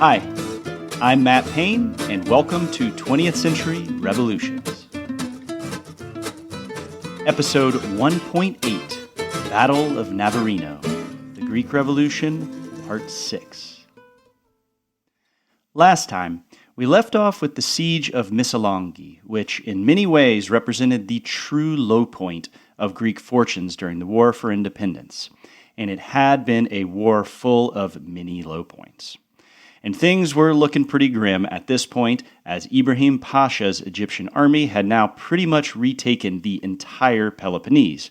Hi, I'm Matt Payne, and welcome to 20th Century Revolutions. Episode 1.8, Battle of Navarino, the Greek Revolution, Part 6. Last time, we left off with the Siege of Missolonghi, which in many ways represented the true low point of Greek fortunes during the War for Independence, and it had been a war full of many low points. And things were looking pretty grim at this point, as Ibrahim Pasha's Egyptian army had now pretty much retaken the entire Peloponnese,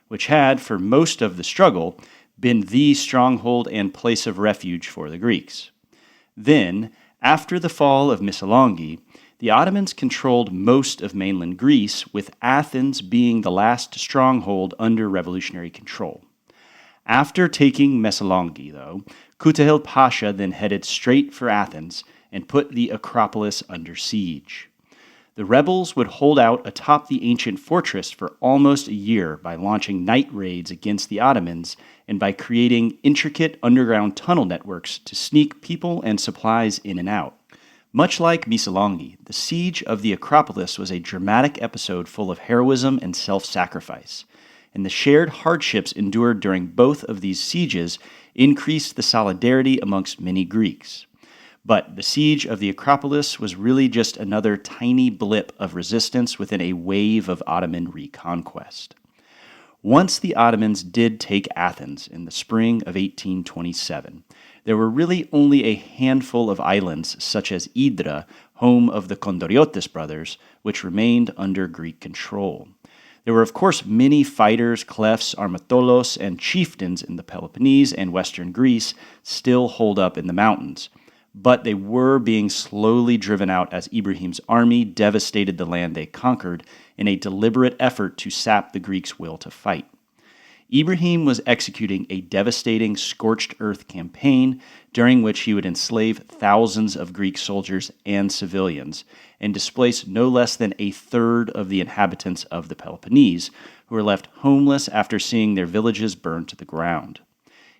which had, for most of the struggle, been the stronghold and place of refuge for the Greeks. Then, after the fall of Missolonghi, the Ottomans controlled most of mainland Greece, with Athens being the last stronghold under revolutionary control. After taking Missolonghi, though, Kutahil Pasha then headed straight for Athens and put the Acropolis under siege. The rebels would hold out atop the ancient fortress for almost a year by launching night raids against the Ottomans and by creating intricate underground tunnel networks to sneak people and supplies in and out. Much like Missolonghi, the siege of the Acropolis was a dramatic episode full of heroism and self-sacrifice, and the shared hardships endured during both of these sieges increased the solidarity amongst many Greeks. But the siege of the Acropolis was really just another tiny blip of resistance within a wave of Ottoman reconquest. Once the Ottomans did take Athens in the spring of 1827, there were really only a handful of islands, such as Hydra, home of the Kondoriotis brothers, which remained under Greek control. There were, of course, many fighters, klephs, armatolos, and chieftains in the Peloponnese and western Greece still holed up in the mountains, but they were being slowly driven out as Ibrahim's army devastated the land they conquered in a deliberate effort to sap the Greeks' will to fight. Ibrahim was executing a devastating scorched earth campaign during which he would enslave thousands of Greek soldiers and civilians and displace no less than a third of the inhabitants of the Peloponnese, who were left homeless after seeing their villages burned to the ground.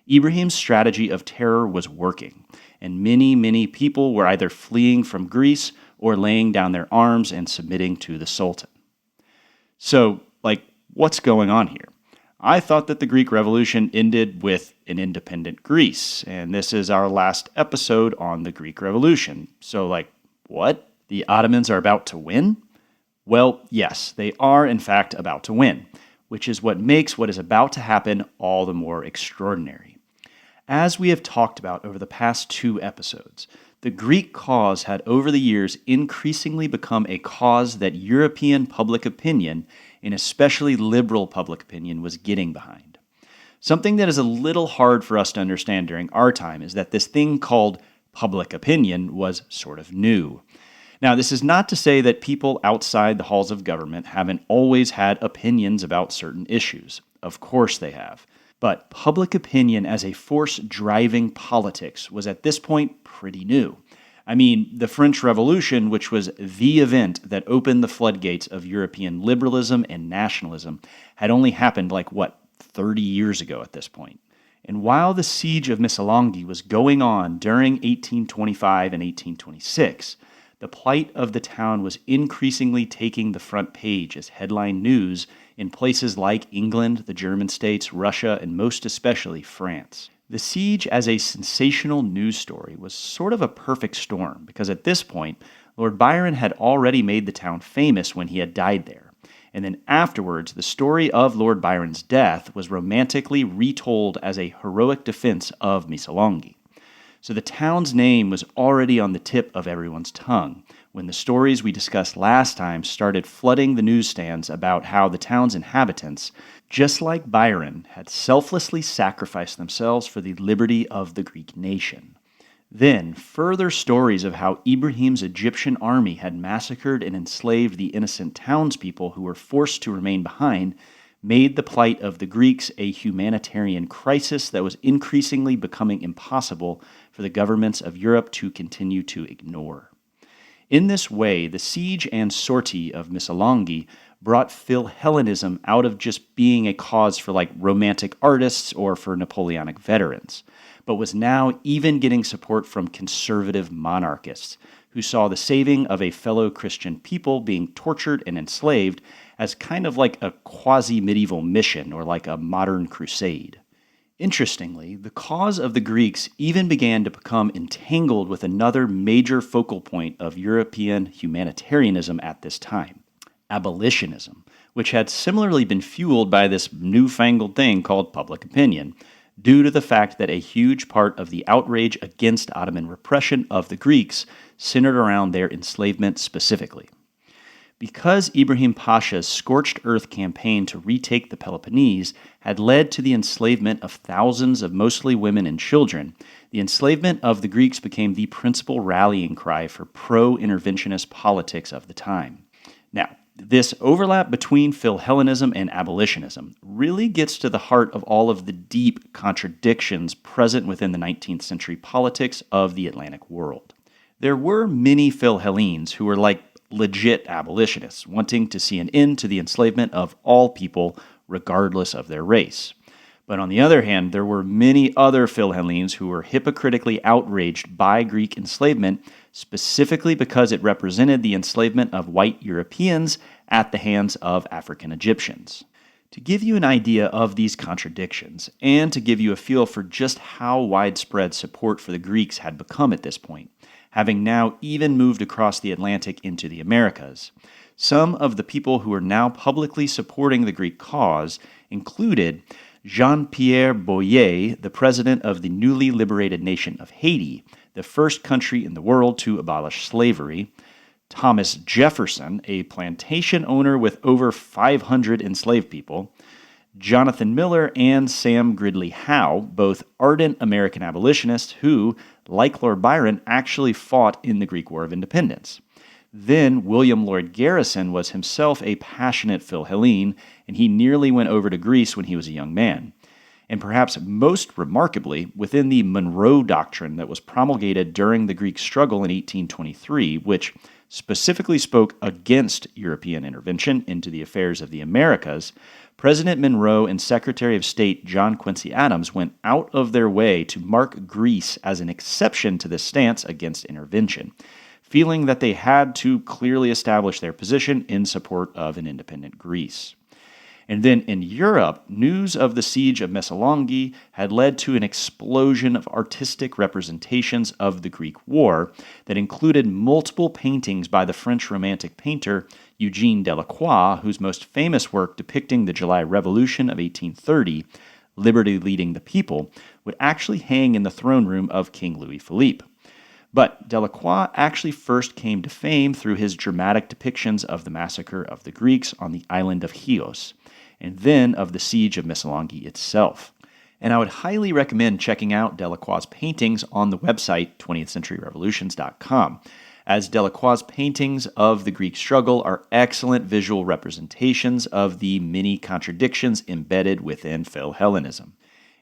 Ibrahim's strategy of terror was working, and many people were either fleeing from Greece or laying down their arms and submitting to the Sultan. So, what's going on here? I thought that the Greek Revolution ended with an independent Greece, and this is our last episode on the Greek Revolution. So, what? The Ottomans are about to win? Well, yes, they are in fact about to win, which is what makes what is about to happen all the more extraordinary. As we have talked about over the past 2 episodes, the Greek cause had over the years increasingly become a cause that European public opinion, and especially liberal public opinion, was getting behind. Something that is a little hard for us to understand during our time is that this thing called public opinion was sort of new. Now, this is not to say that people outside the halls of government haven't always had opinions about certain issues. Of course they have. But public opinion as a force driving politics was at this point pretty new. I mean, the French Revolution, which was the event that opened the floodgates of European liberalism and nationalism, had only happened 30 years ago at this point. And while the siege of Missolonghi was going on during 1825 and 1826, the plight of the town was increasingly taking the front page as headline news in places like England, the German states, Russia, and most especially France. The siege as a sensational news story was sort of a perfect storm because at this point, Lord Byron had already made the town famous when he had died there. And then afterwards, the story of Lord Byron's death was romantically retold as a heroic defense of Missolonghi. So the town's name was already on the tip of everyone's tongue when the stories we discussed last time started flooding the newsstands about how the town's inhabitants, just like Byron, had selflessly sacrificed themselves for the liberty of the Greek nation. Then, further stories of how Ibrahim's Egyptian army had massacred and enslaved the innocent townspeople who were forced to remain behind made the plight of the Greeks a humanitarian crisis that was increasingly becoming impossible for the governments of Europe to continue to ignore. In this way, the siege and sortie of Missolonghi brought Philhellenism out of just being a cause for like romantic artists or for Napoleonic veterans, but was now even getting support from conservative monarchists who saw the saving of a fellow Christian people being tortured and enslaved as kind of like a quasi-medieval mission or like a modern crusade. Interestingly, the cause of the Greeks even began to become entangled with another major focal point of European humanitarianism at this time: abolitionism, which had similarly been fueled by this newfangled thing called public opinion, due to the fact that a huge part of the outrage against Ottoman repression of the Greeks centered around their enslavement specifically. Because Ibrahim Pasha's scorched earth campaign to retake the Peloponnese had led to the enslavement of thousands of mostly women and children, the enslavement of the Greeks became the principal rallying cry for pro-interventionist politics of the time. Now, this overlap between Philhellenism and abolitionism really gets to the heart of all of the deep contradictions present within the 19th century politics of the Atlantic world. There were many Philhellenes who were like legit abolitionists, wanting to see an end to the enslavement of all people, regardless of their race. But on the other hand, there were many other Philhellenes who were hypocritically outraged by Greek enslavement, specifically because it represented the enslavement of white Europeans at the hands of African Egyptians. To give you an idea of these contradictions, and to give you a feel for just how widespread support for the Greeks had become at this point, having now even moved across the Atlantic into the Americas, some of the people who are now publicly supporting the Greek cause included Jean-Pierre Boyer, the president of the newly liberated nation of Haiti, the first country in the world to abolish slavery; Thomas Jefferson, a plantation owner with over 500 enslaved people; Jonathan Miller and Sam Gridley Howe, both ardent American abolitionists who, like Lord Byron, actually fought in the Greek War of Independence. Then William Lloyd Garrison was himself a passionate Philhellene, and he nearly went over to Greece when he was a young man. And perhaps most remarkably, within the Monroe Doctrine that was promulgated during the Greek struggle in 1823, which specifically spoke against European intervention into the affairs of the Americas, President Monroe and Secretary of State John Quincy Adams went out of their way to mark Greece as an exception to this stance against intervention, feeling that they had to clearly establish their position in support of an independent Greece. And then in Europe, news of the siege of Missolonghi had led to an explosion of artistic representations of the Greek War that included multiple paintings by the French Romantic painter Eugene Delacroix, whose most famous work depicting the July Revolution of 1830, Liberty Leading the People, would actually hang in the throne room of King Louis Philippe. But Delacroix actually first came to fame through his dramatic depictions of the massacre of the Greeks on the island of Chios, and then of the siege of Missolonghi itself. And I would highly recommend checking out Delacroix's paintings on the website 20thCenturyRevolutions.com, as Delacroix's paintings of the Greek struggle are excellent visual representations of the many contradictions embedded within Philhellenism.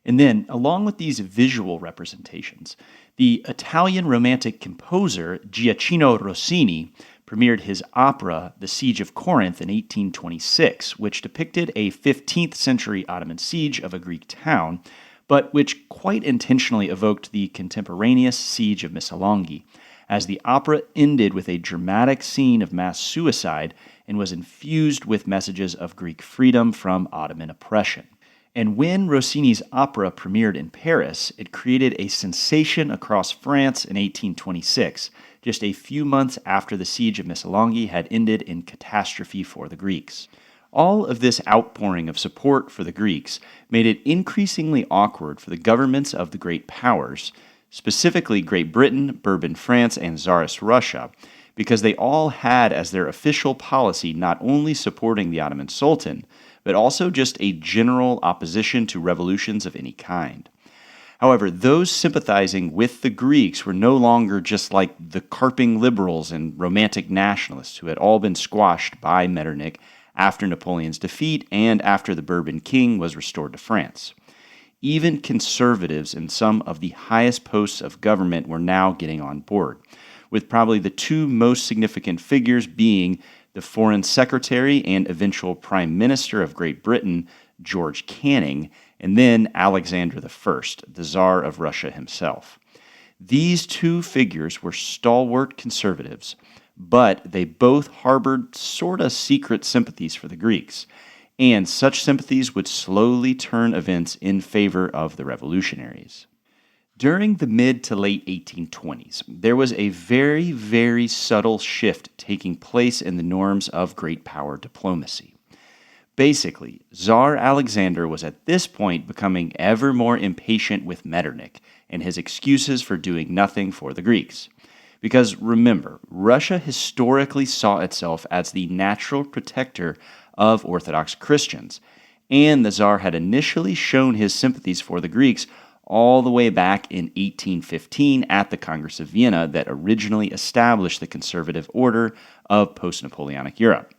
And then, along with these visual representations, the Italian Romantic composer Gioacchino Rossini premiered his opera, The Siege of Corinth, in 1826, which depicted a 15th century Ottoman siege of a Greek town, but which quite intentionally evoked the contemporaneous siege of Missolonghi, as the opera ended with a dramatic scene of mass suicide and was infused with messages of Greek freedom from Ottoman oppression. And when Rossini's opera premiered in Paris, it created a sensation across France in 1826, just a few months after the siege of Missolonghi had ended in catastrophe for the Greeks. All of this outpouring of support for the Greeks made it increasingly awkward for the governments of the great powers, specifically Great Britain, Bourbon France, and Tsarist Russia, because they all had as their official policy not only supporting the Ottoman Sultan, but also just a general opposition to revolutions of any kind. However, those sympathizing with the Greeks were no longer just like the carping liberals and romantic nationalists who had all been squashed by Metternich after Napoleon's defeat and after the Bourbon king was restored to France. Even conservatives in some of the highest posts of government were now getting on board, with probably the two most significant figures being the Foreign Secretary and eventual Prime Minister of Great Britain, George Canning, and then Alexander I, the Tsar of Russia himself. These two figures were stalwart conservatives, but they both harbored sorta secret sympathies for the Greeks, and such sympathies would slowly turn events in favor of the revolutionaries. During the mid to late 1820s, there was a very, very subtle shift taking place in the norms of great power diplomacy. Basically, Tsar Alexander was at this point becoming ever more impatient with Metternich and his excuses for doing nothing for the Greeks. Because remember, Russia historically saw itself as the natural protector of Orthodox Christians, and the Tsar had initially shown his sympathies for the Greeks all the way back in 1815 at the Congress of Vienna that originally established the conservative order of post-Napoleonic Europe.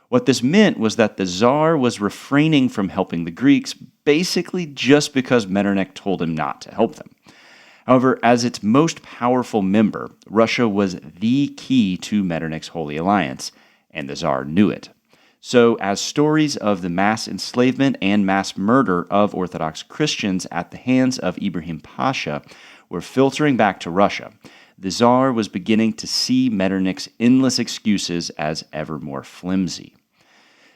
What this meant was that the Tsar was refraining from helping the Greeks basically just because Metternich told him not to help them. However, as its most powerful member, Russia was the key to Metternich's Holy Alliance, and the Tsar knew it. So, as stories of the mass enslavement and mass murder of Orthodox Christians at the hands of Ibrahim Pasha were filtering back to Russia, the Tsar was beginning to see Metternich's endless excuses as ever more flimsy.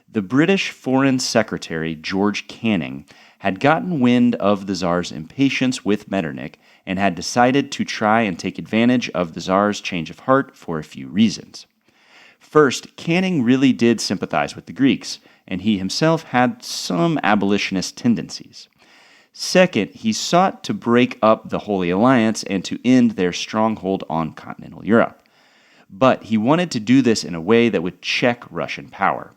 The British Foreign Secretary, George Canning, had gotten wind of the Tsar's impatience with Metternich and had decided to try and take advantage of the Tsar's change of heart for a few reasons. First, Canning really did sympathize with the Greeks, and he himself had some abolitionist tendencies. Second, he sought to break up the Holy Alliance and to end their stronghold on continental Europe. But he wanted to do this in a way that would check Russian power.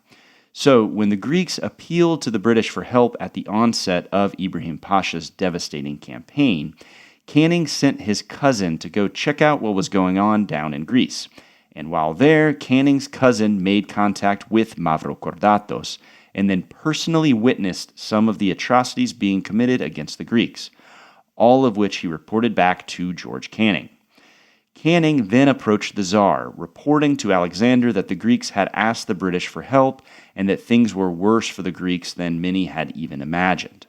So, when the Greeks appealed to the British for help at the onset of Ibrahim Pasha's devastating campaign, Canning sent his cousin to go check out what was going on down in Greece. And while there, Canning's cousin made contact with Mavrokordatos and then personally witnessed some of the atrocities being committed against the Greeks, all of which he reported back to George Canning. Canning then approached the Tsar, reporting to Alexander that the Greeks had asked the British for help and that things were worse for the Greeks than many had even imagined.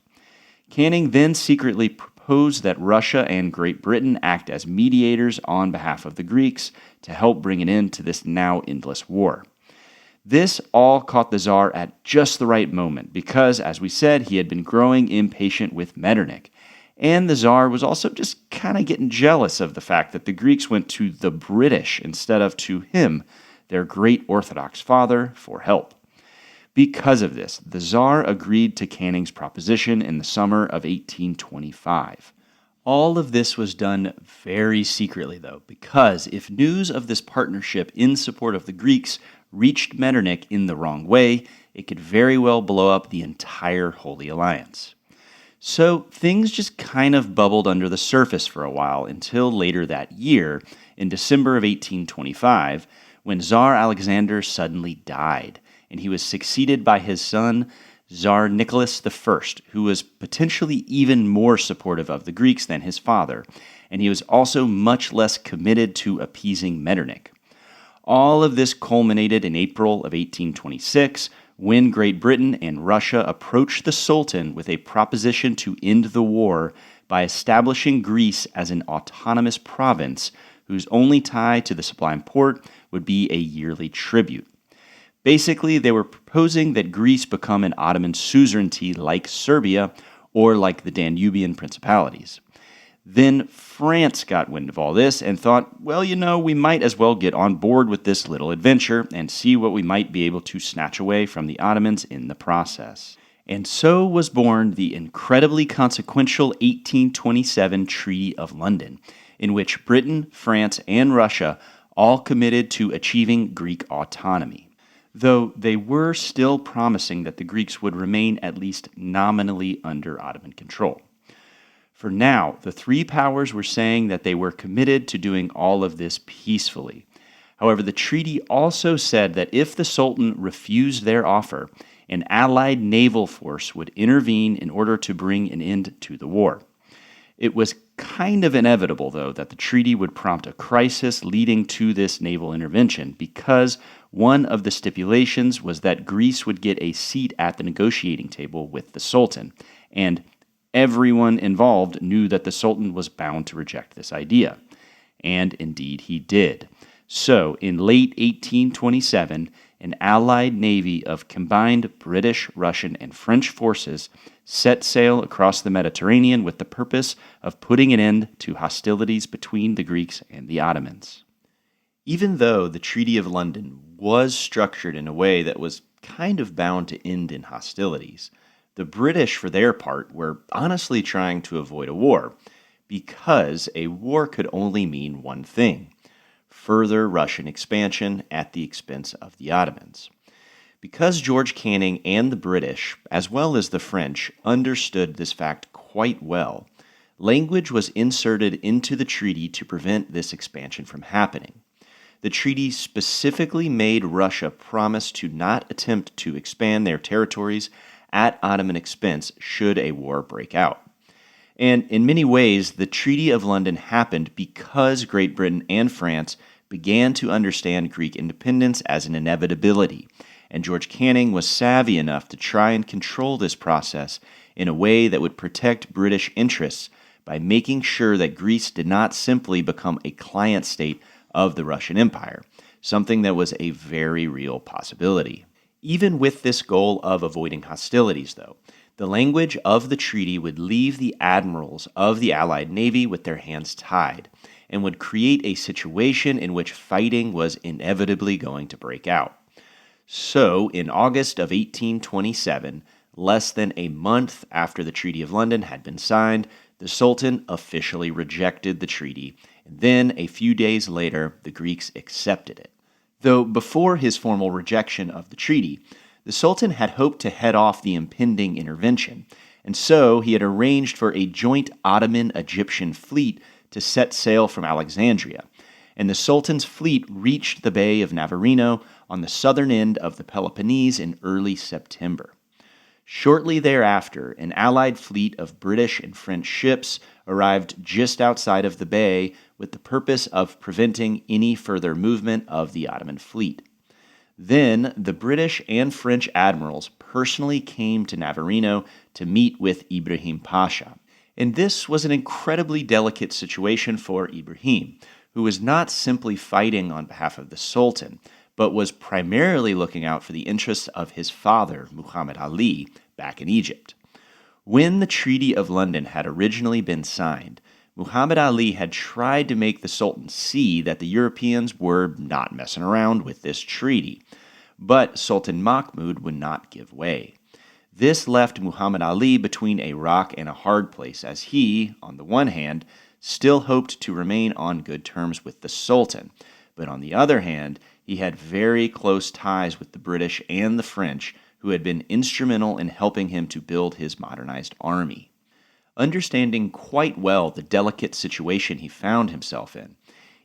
Canning then secretly proposed that Russia and Great Britain act as mediators on behalf of the Greeks to help bring an end to this now endless war. This all caught the Tsar at just the right moment because, as we said, he had been growing impatient with Metternich. And the Tsar was also just kind of getting jealous of the fact that the Greeks went to the British instead of to him, their great Orthodox father, for help. Because of this, the Tsar agreed to Canning's proposition in the summer of 1825. All of this was done very secretly, though, because if news of this partnership in support of the Greeks reached Metternich in the wrong way, it could very well blow up the entire Holy Alliance. So things just kind of bubbled under the surface for a while until later that year, in December of 1825, when Tsar Alexander suddenly died, and he was succeeded by his son, Tsar Nicholas I, who was potentially even more supportive of the Greeks than his father, and he was also much less committed to appeasing Metternich. All of this culminated in April of 1826, when Great Britain and Russia approached the Sultan with a proposition to end the war by establishing Greece as an autonomous province whose only tie to the Sublime Porte would be a yearly tribute. Basically, they were proposing that Greece become an Ottoman suzerainty like Serbia or like the Danubian principalities. Then France got wind of all this and thought, well, we might as well get on board with this little adventure and see what we might be able to snatch away from the Ottomans in the process. And so was born the incredibly consequential 1827 Treaty of London, in which Britain, France, and Russia all committed to achieving Greek autonomy, though they were still promising that the Greeks would remain at least nominally under Ottoman control. For now, the three powers were saying that they were committed to doing all of this peacefully. However, the treaty also said that if the Sultan refused their offer, an allied naval force would intervene in order to bring an end to the war. It was kind of inevitable, though, that the treaty would prompt a crisis leading to this naval intervention because One of the stipulations was that Greece would get a seat at the negotiating table with the Sultan, and everyone involved knew that the Sultan was bound to reject this idea. And indeed he did. So, in late 1827, an allied navy of combined British, Russian, and French forces set sail across the Mediterranean with the purpose of putting an end to hostilities between the Greeks and the Ottomans. Even though the Treaty of London was structured in a way that was kind of bound to end in hostilities, the British, for their part, were honestly trying to avoid a war, because a war could only mean one thing: further Russian expansion at the expense of the Ottomans. Because George Canning and the British, as well as the French, understood this fact quite well, language was inserted into the treaty to prevent this expansion from happening. The treaty specifically made Russia promise to not attempt to expand their territories at Ottoman expense should a war break out. And in many ways, the Treaty of London happened because Great Britain and France began to understand Greek independence as an inevitability, and George Canning was savvy enough to try and control this process in a way that would protect British interests by making sure that Greece did not simply become a client state of the Russian Empire, something that was a very real possibility. Even with this goal of avoiding hostilities, though, the language of the treaty would leave the admirals of the Allied Navy with their hands tied, and would create a situation in which fighting was inevitably going to break out. So, in August of 1827, less than a month after the Treaty of London had been signed, the Sultan officially rejected the treaty, and then a few days later, the Greeks accepted it. Though before his formal rejection of the treaty, the Sultan had hoped to head off the impending intervention, and so he had arranged for a joint Ottoman-Egyptian fleet to set sail from Alexandria, and the Sultan's fleet reached the Bay of Navarino on the southern end of the Peloponnese in early September. Shortly thereafter, an allied fleet of British and French ships arrived just outside of the bay with the purpose of preventing any further movement of the Ottoman fleet. Then, the British and French admirals personally came to Navarino to meet with Ibrahim Pasha. And this was an incredibly delicate situation for Ibrahim, who was not simply fighting on behalf of the Sultan, but was primarily looking out for the interests of his father, Muhammad Ali, back in Egypt. When the Treaty of London had originally been signed, Muhammad Ali had tried to make the Sultan see that the Europeans were not messing around with this treaty, but Sultan Mahmud would not give way. This left Muhammad Ali between a rock and a hard place, as he, on the one hand, still hoped to remain on good terms with the Sultan, but on the other hand, he had very close ties with the British and the French, who had been instrumental in helping him to build his modernized army. Understanding quite well the delicate situation he found himself in,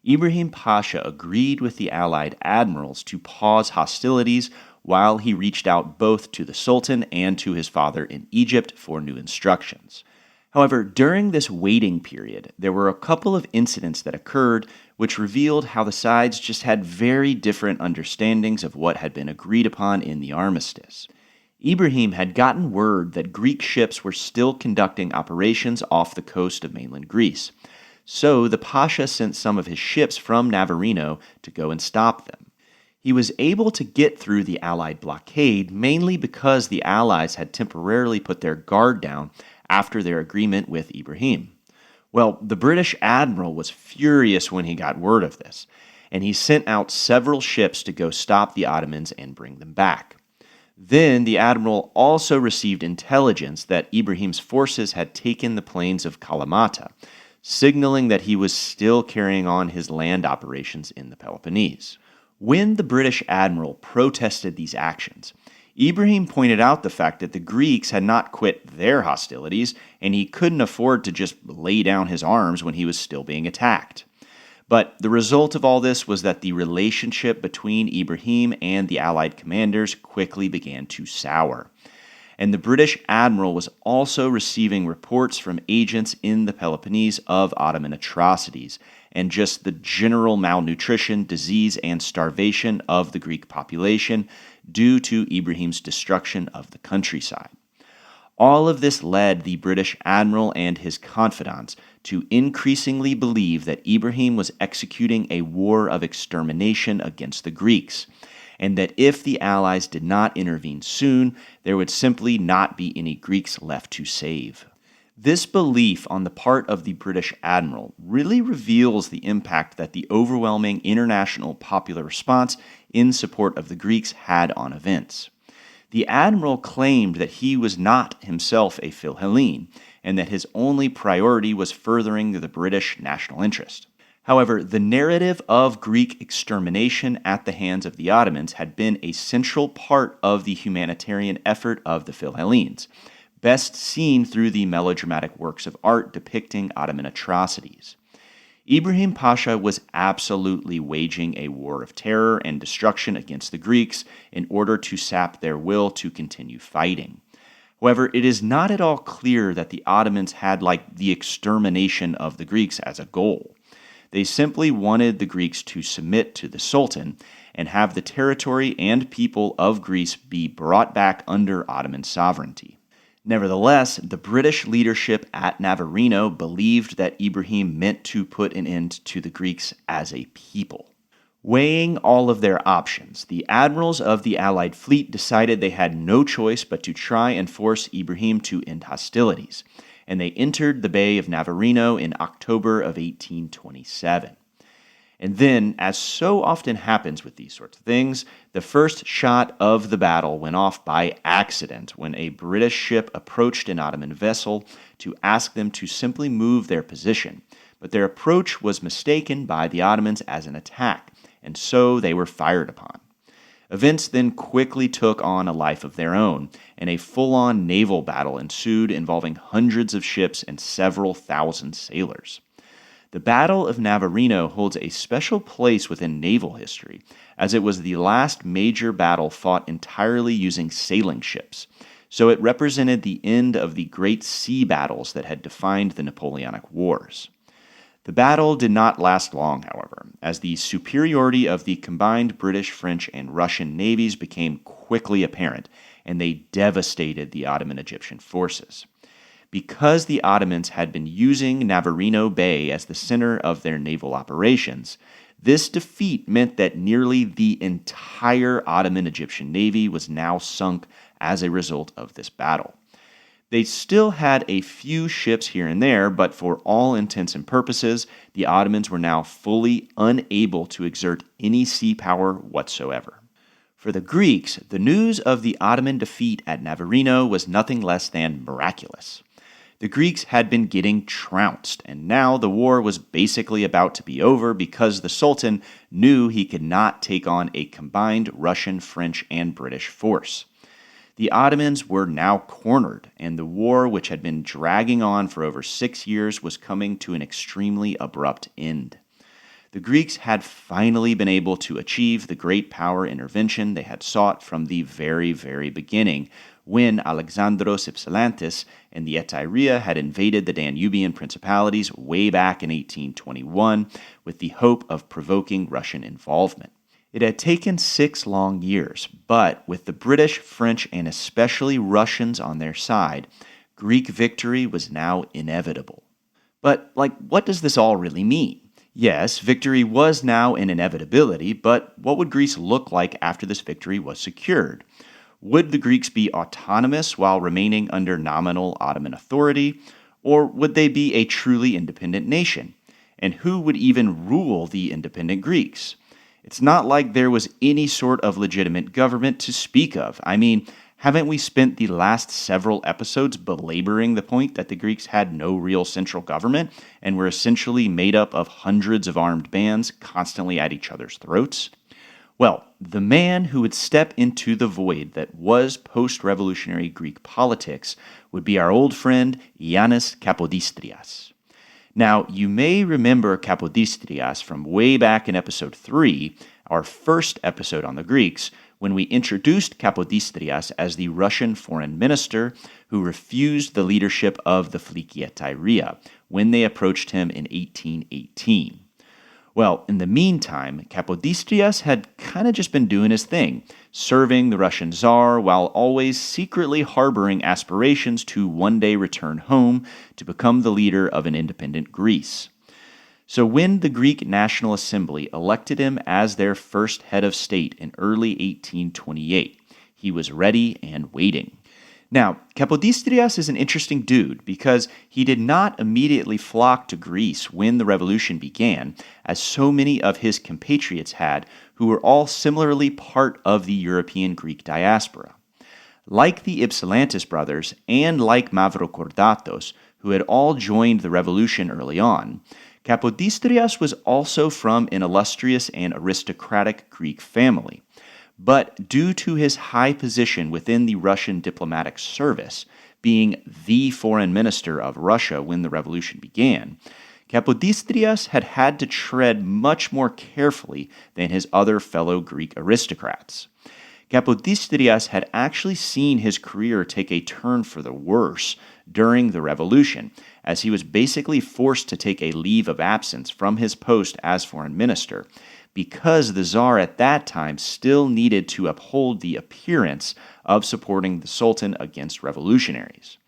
Ibrahim Pasha agreed with the Allied admirals to pause hostilities while he reached out both to the Sultan and to his father in Egypt for new instructions. However, during this waiting period, there were a couple of incidents that occurred which revealed how the sides just had very different understandings of what had been agreed upon in the armistice. Ibrahim had gotten word that Greek ships were still conducting operations off the coast of mainland Greece, so the Pasha sent some of his ships from Navarino to go and stop them. He was able to get through the Allied blockade mainly because the Allies had temporarily put their guard down after their agreement with Ibrahim. Well, the British admiral was furious when he got word of this, and he sent out several ships to go stop the Ottomans and bring them back. Then the admiral also received intelligence that Ibrahim's forces had taken the plains of Kalamata, signaling that he was still carrying on his land operations in the Peloponnese. When the British admiral protested these actions, Ibrahim pointed out the fact that the Greeks had not quit their hostilities, and he couldn't afford to just lay down his arms when he was still being attacked. But the result of all this was that the relationship between Ibrahim and the Allied commanders quickly began to sour. And the British admiral was also receiving reports from agents in the Peloponnese of Ottoman atrocities, and just the general malnutrition, disease, and starvation of the Greek population due to Ibrahim's destruction of the countryside. All of this led the British admiral and his confidants to increasingly believe that Ibrahim was executing a war of extermination against the Greeks, and that if the Allies did not intervene soon, there would simply not be any Greeks left to save. This belief on the part of the British admiral really reveals the impact that the overwhelming international popular response in support of the Greeks had on events. The admiral claimed that he was not himself a Philhellene, and that his only priority was furthering the British national interest. However, the narrative of Greek extermination at the hands of the Ottomans had been a central part of the humanitarian effort of the Philhellenes, best seen through the melodramatic works of art depicting Ottoman atrocities. Ibrahim Pasha was absolutely waging a war of terror and destruction against the Greeks in order to sap their will to continue fighting. However, it is not at all clear that the Ottomans had the extermination of the Greeks as a goal. They simply wanted the Greeks to submit to the Sultan and have the territory and people of Greece be brought back under Ottoman sovereignty. Nevertheless, the British leadership at Navarino believed that Ibrahim meant to put an end to the Greeks as a people. Weighing all of their options, the admirals of the Allied fleet decided they had no choice but to try and force Ibrahim to end hostilities, and they entered the Bay of Navarino in October of 1827. And then, as so often happens with these sorts of things, the first shot of the battle went off by accident when a British ship approached an Ottoman vessel to ask them to simply move their position. But their approach was mistaken by the Ottomans as an attack, and so they were fired upon. Events then quickly took on a life of their own, and a full-on naval battle ensued involving hundreds of ships and several thousand sailors. The Battle of Navarino holds a special place within naval history, as it was the last major battle fought entirely using sailing ships, so it represented the end of the great sea battles that had defined the Napoleonic Wars. The battle did not last long, however, as the superiority of the combined British, French, and Russian navies became quickly apparent, and they devastated the Ottoman-Egyptian forces. Because the Ottomans had been using Navarino Bay as the center of their naval operations, this defeat meant that nearly the entire Ottoman-Egyptian navy was now sunk as a result of this battle. They still had a few ships here and there, but for all intents and purposes, the Ottomans were now fully unable to exert any sea power whatsoever. For the Greeks, the news of the Ottoman defeat at Navarino was nothing less than miraculous. The Greeks had been getting trounced, and now the war was basically about to be over because the Sultan knew he could not take on a combined Russian, French, and British force. The Ottomans were now cornered, and the war, which had been dragging on for over 6 years, was coming to an extremely abrupt end. The Greeks had finally been able to achieve the great power intervention they had sought from the very, very beginning, when Alexandros Ypsilantis and the Etairia had invaded the Danubian principalities way back in 1821 with the hope of provoking Russian involvement. It had taken 6 long years, but with the British, French, and especially Russians on their side, Greek victory was now inevitable. But, what does this all really mean? Yes, victory was now an inevitability, but what would Greece look like after this victory was secured? Would the Greeks be autonomous while remaining under nominal Ottoman authority, or would they be a truly independent nation? And who would even rule the independent Greeks? It's not like there was any sort of legitimate government to speak of. I mean, haven't we spent the last several episodes belaboring the point that the Greeks had no real central government and were essentially made up of hundreds of armed bands constantly at each other's throats? Well, the man who would step into the void that was post-revolutionary Greek politics would be our old friend Yannis Kapodistrias. Now, you may remember Kapodistrias from way back in episode 3, our first episode on the Greeks, when we introduced Kapodistrias as the Russian foreign minister who refused the leadership of the Flikietairia when they approached him in 1818. Well, in the meantime, Kapodistrias had kind of just been doing his thing, serving the Russian Tsar while always secretly harboring aspirations to one day return home to become the leader of an independent Greece. So when the Greek National Assembly elected him as their first head of state in early 1828, he was ready and waiting. Now, Kapodistrias is an interesting dude because he did not immediately flock to Greece when the revolution began, as so many of his compatriots had, who were all similarly part of the European Greek diaspora. Like the Ypsilantis brothers and like Mavrokordatos, who had all joined the revolution early on, Kapodistrias was also from an illustrious and aristocratic Greek family. But due to his high position within the Russian diplomatic service, being the foreign minister of Russia when the revolution began, Kapodistrias had had to tread much more carefully than his other fellow Greek aristocrats. Kapodistrias had actually seen his career take a turn for the worse during the revolution, as he was basically forced to take a leave of absence from his post as foreign minister, because the Tsar at that time still needed to uphold the appearance of supporting the Sultan against revolutionaries.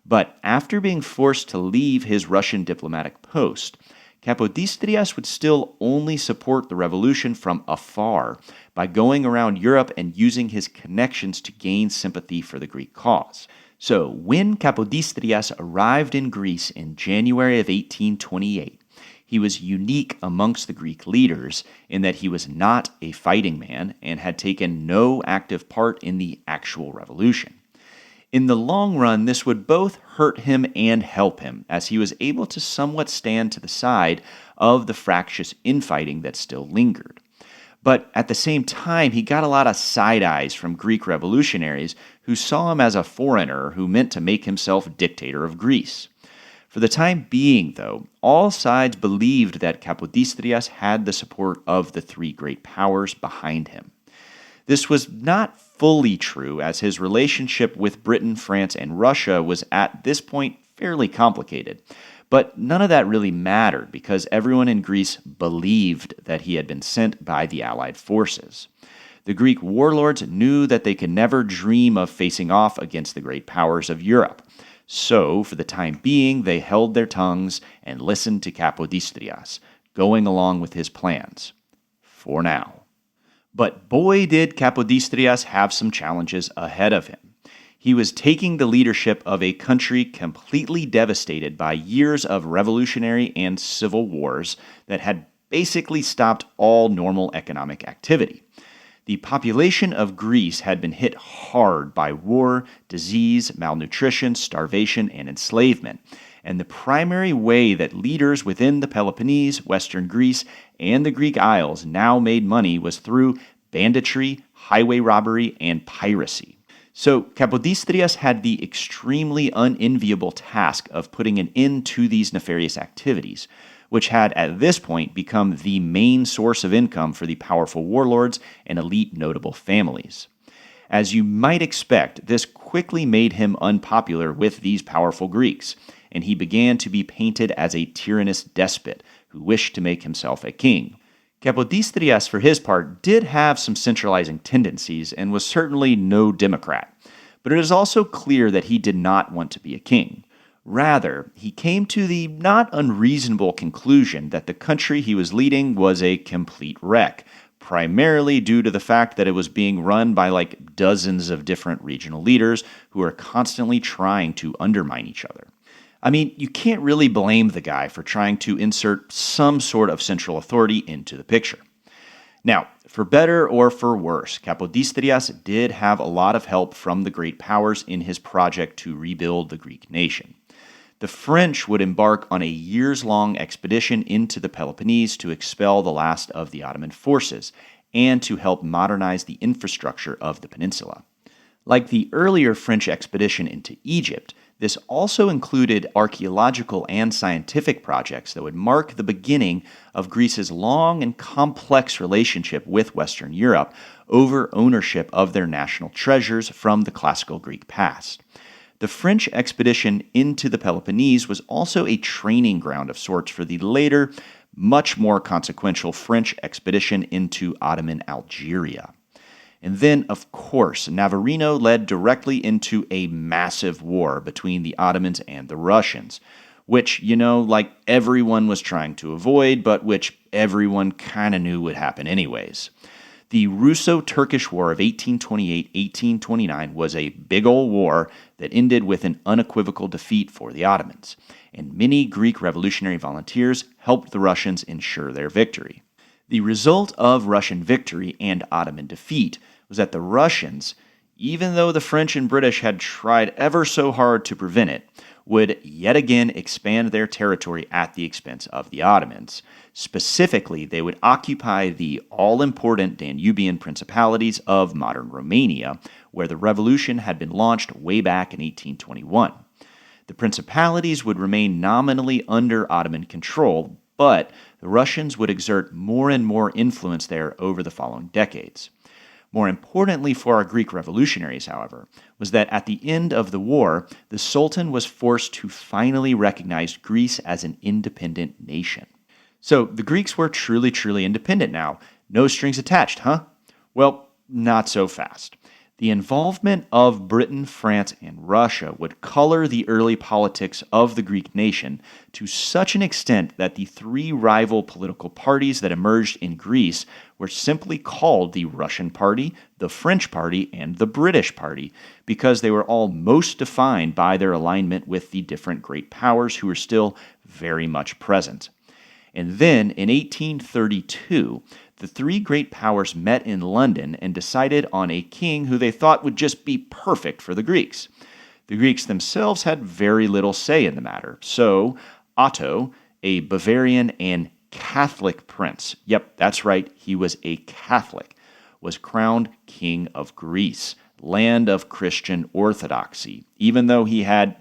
But after being forced to leave his Russian diplomatic post, Kapodistrias would still only support the revolution from afar by going around Europe and using his connections to gain sympathy for the Greek cause. So when Kapodistrias arrived in Greece in January of 1828, he was unique amongst the Greek leaders in that he was not a fighting man and had taken no active part in the actual revolution. In the long run, this would both hurt him and help him, as he was able to somewhat stand to the side of the fractious infighting that still lingered. But at the same time, he got a lot of side eyes from Greek revolutionaries who saw him as a foreigner who meant to make himself dictator of Greece. For the time being, though, all sides believed that Kapodistrias had the support of the three great powers behind him. This was not fully true, as his relationship with Britain, France, and Russia was at this point fairly complicated. But none of that really mattered because everyone in Greece believed that he had been sent by the Allied forces. The Greek warlords knew that they could never dream of facing off against the great powers of Europe. So, for the time being, they held their tongues and listened to Kapodistrias, going along with his plans. For now. But boy did Kapodistrias have some challenges ahead of him. He was taking the leadership of a country completely devastated by years of revolutionary and civil wars that had basically stopped all normal economic activity. The population of Greece had been hit hard by war, disease, malnutrition, starvation, and enslavement, and the primary way that leaders within the Peloponnese, Western Greece, and the Greek Isles now made money was through banditry, highway robbery, and piracy. So Kapodistrias had the extremely unenviable task of putting an end to these nefarious activities, which had at this point become the main source of income for the powerful warlords and elite notable families. As you might expect, this quickly made him unpopular with these powerful Greeks, and he began to be painted as a tyrannous despot who wished to make himself a king. Kapodistrias, for his part, did have some centralizing tendencies and was certainly no democrat, but it is also clear that he did not want to be a king. Rather, he came to the not unreasonable conclusion that the country he was leading was a complete wreck, primarily due to the fact that it was being run by like dozens of different regional leaders who are constantly trying to undermine each other. I mean, you can't really blame the guy for trying to insert some sort of central authority into the picture. Now, for better or for worse, Kapodistrias did have a lot of help from the great powers in his project to rebuild the Greek nation. The French would embark on a years-long expedition into the Peloponnese to expel the last of the Ottoman forces and to help modernize the infrastructure of the peninsula. Like the earlier French expedition into Egypt, this also included archaeological and scientific projects that would mark the beginning of Greece's long and complex relationship with Western Europe over ownership of their national treasures from the classical Greek past. The French expedition into the Peloponnese was also a training ground of sorts for the later, much more consequential French expedition into Ottoman Algeria. And then, of course, Navarino led directly into a massive war between the Ottomans and the Russians, which, like everyone was trying to avoid, but which everyone kind of knew would happen anyways. The Russo-Turkish War of 1828-1829 was a big old war that ended with an unequivocal defeat for the Ottomans, and many Greek revolutionary volunteers helped the Russians ensure their victory. The result of Russian victory and Ottoman defeat was that the Russians, even though the French and British had tried ever so hard to prevent it, would yet again expand their territory at the expense of the Ottomans. Specifically, they would occupy the all-important Danubian principalities of modern Romania, where the revolution had been launched way back in 1821. The principalities would remain nominally under Ottoman control, but the Russians would exert more and more influence there over the following decades. More importantly for our Greek revolutionaries, however, was that at the end of the war, the Sultan was forced to finally recognize Greece as an independent nation. So the Greeks were truly, truly independent now. No strings attached, huh? Well, not so fast. The involvement of Britain, France, and Russia would color the early politics of the Greek nation to such an extent that the three rival political parties that emerged in Greece were simply called the Russian Party, the French Party, and the British Party, because they were all most defined by their alignment with the different great powers who were still very much present. And then, in 1832, the three great powers met in London and decided on a king who they thought would just be perfect for the Greeks. The Greeks themselves had very little say in the matter, so Otto, a Bavarian and Catholic prince, yep, that's right, he was a Catholic, was crowned king of Greece, land of Christian orthodoxy, even though he had,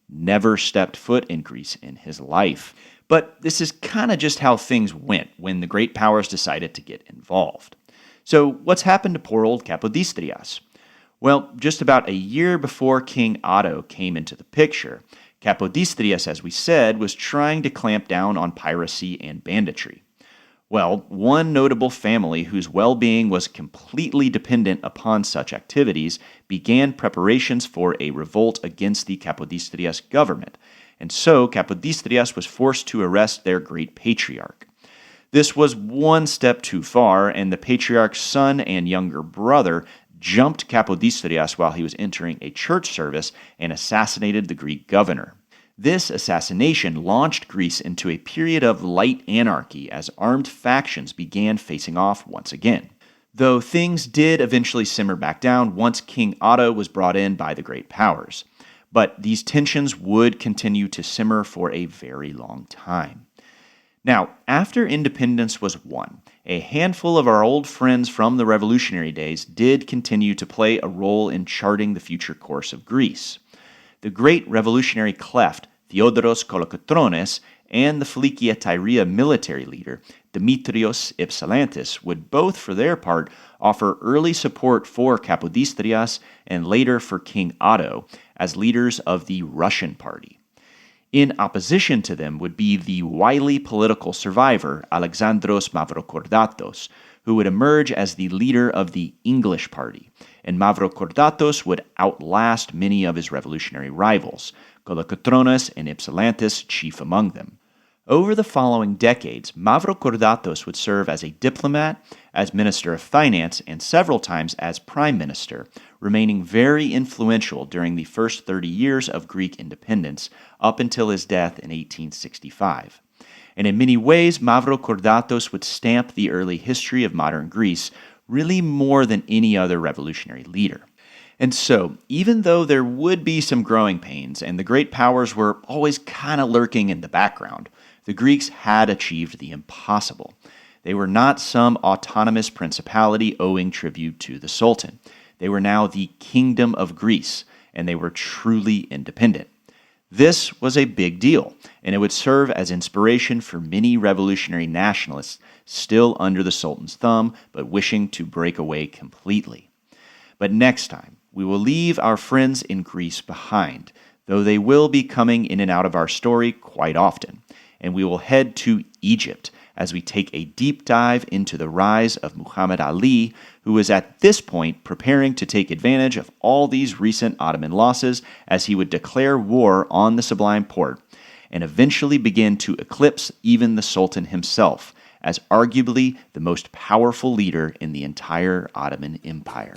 never stepped foot in Greece in his life. But this is kind of just how things went when the great powers decided to get involved. So what's happened to poor old Kapodistrias? Well, just about a year before King Otto came into the picture, Kapodistrias, as we said, was trying to clamp down on piracy and banditry. Well, one notable family whose well-being was completely dependent upon such activities began preparations for a revolt against the Kapodistrias government, and so Kapodistrias was forced to arrest their great patriarch. This was one step too far, and the patriarch's son and younger brother jumped Kapodistrias while he was entering a church service and assassinated the Greek governor. This assassination launched Greece into a period of light anarchy as armed factions began facing off once again. Though things did eventually simmer back down once King Otto was brought in by the great powers. But these tensions would continue to simmer for a very long time. Now, after independence was won, a handful of our old friends from the revolutionary days did continue to play a role in charting the future course of Greece. The great revolutionary cleft, Theodoros Kolokotrones, and the Philikia Tyria military leader, Demetrios Ypsilantis, would both, for their part, offer early support for Kapodistrias and later for King Otto as leaders of the Russian party. In opposition to them would be the wily political survivor Alexandros Mavrokordatos, who would emerge as the leader of the English party, and Mavrokordatos would outlast many of his revolutionary rivals, Kolokotrones and Ypsilantis chief among them. Over the following decades, Mavrokordatos would serve as a diplomat, as Minister of Finance, and several times as Prime Minister, remaining very influential during the first 30 years of Greek independence, up until his death in 1865. And in many ways, Mavrokordatos would stamp the early history of modern Greece, really more than any other revolutionary leader. And so, even though there would be some growing pains, and the great powers were always kind of lurking in the background, the Greeks had achieved the impossible. They were not some autonomous principality owing tribute to the Sultan. They were now the Kingdom of Greece, and they were truly independent. This was a big deal, and it would serve as inspiration for many revolutionary nationalists still under the Sultan's thumb, but wishing to break away completely. But next time, we will leave our friends in Greece behind, though they will be coming in and out of our story quite often. and we will head to Egypt as we take a deep dive into the rise of Muhammad Ali, who is at this point preparing to take advantage of all these recent Ottoman losses as he would declare war on the Sublime Porte and eventually begin to eclipse even the Sultan himself as arguably the most powerful leader in the entire Ottoman Empire.